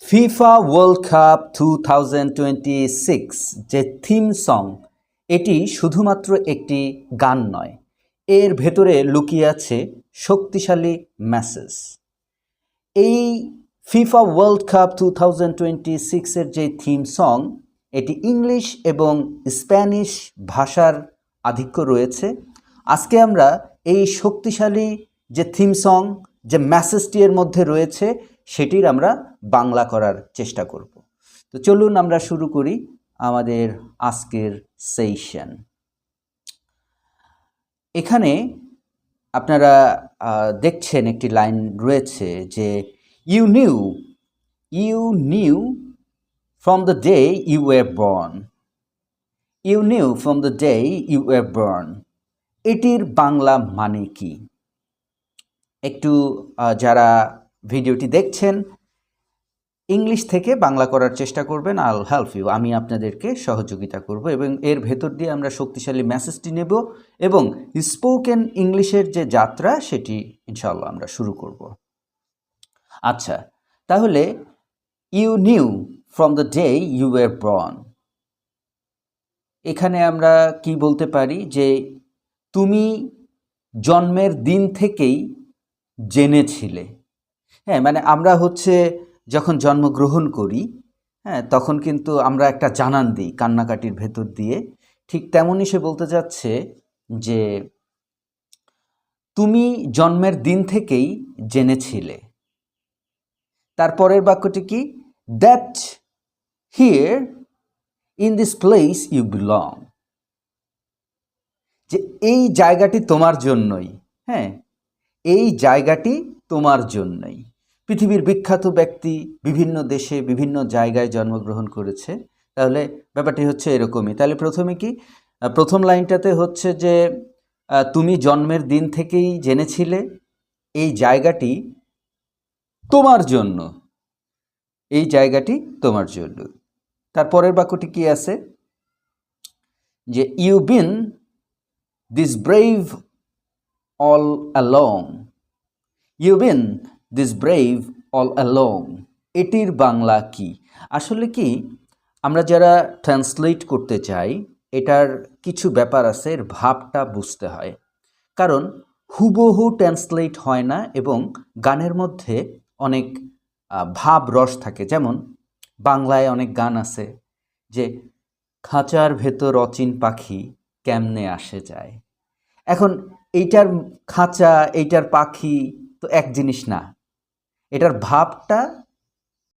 FIFA world cup 2026 যে theme song, এটি শুধুমাত্র একটি গান নয়, এর ভেতরে লুকিয়ে আছে শক্তিশালী মেসেজ। এই ফিফা ওয়ার্ল্ড কাপ 2026-এর যে থিম সং, এটি ইংলিশ এবং স্প্যানিশ ভাষার আধিক্য রয়েছে। আজকে আমরা এই শক্তিশালী যে থিম সং, যে মেসেজটি এর মধ্যে রয়েছে, সেটির আমরা বাংলা করার চেষ্টা করব। তো চলুন আমরা শুরু করি আমাদের আজকের সেশন। এখানে আপনারা দেখছেন একটি লাইন রয়েছে যে you knew from the day you were born. You knew from the day you were born. এটির বাংলা মানে কি? একটু যারা ভিডিওটি দেখছেন ইংলিশ থেকে বাংলা করার চেষ্টা করবেন। আল হেল্প ইউ, আমি আপনাদেরকে সহযোগিতা করব এবং এর ভেতর দিয়ে আমরা শক্তিশালী মেসেজটি নেব এবং স্পোকেন ইংলিশের যে যাত্রা সেটি ইনশাআল্লাহ আমরা শুরু করব। আচ্ছা, তাহলে you knew from the day you were born, এখানে আমরা কি বলতে পারি যে তুমি জন্মের দিন থেকেই জেনেছিলে। হ্যাঁ, মানে আমরা যখন জন্মগ্রহণ করি, হ্যাঁ, তখন কিন্তু আমরা একটা জানান দিই কান্নাকাটির ভেতর দিয়ে। ঠিক তেমনই সে বলতে যাচ্ছে যে তুমি জন্মের দিন থেকেই জেনেছিলে। তারপরের বাক্যটি কি? That here in this place you belong, যে এই জায়গাটি তোমার জন্যই। হ্যাঁ, এই জায়গাটি তোমার জন্যই। পৃথিবীর বিখ্যাত ব্যক্তি বিভিন্ন দেশে বিভিন্ন জায়গায় জন্মগ্রহণ করেছে। তাহলে ব্যাপারটি এরকমই। তাহলে প্রথমে কি, প্রথম লাইনটাতে যে তুমি জন্মের দিন থেকেই জেনেছিলে এই জায়গাটি তোমার জন্য, এই জায়গাটি তোমার জন্য। তারপরের বাক্যটি কি আছে? যে you been this brave all along. You been this brave all along, এটির বাংলা কি? আসলে কি, আমরা যারা ট্রান্সলেট করতে চাই, এটার কিছু ব্যাপার আছে, এর ভাবটা বুঝতে হয়। কারণ হুবহু ট্রান্সলেট হয় না এবং গানের মধ্যে অনেক ভাব রস থাকে। যেমন বাংলায় অনেক গান আছে যে খাঁচার ভেতর অচিন পাখি কেমনে আসে যায়। এখন এইটার খাঁচা, এইটার পাখি তো এক জিনিস না। এটার ভাবটা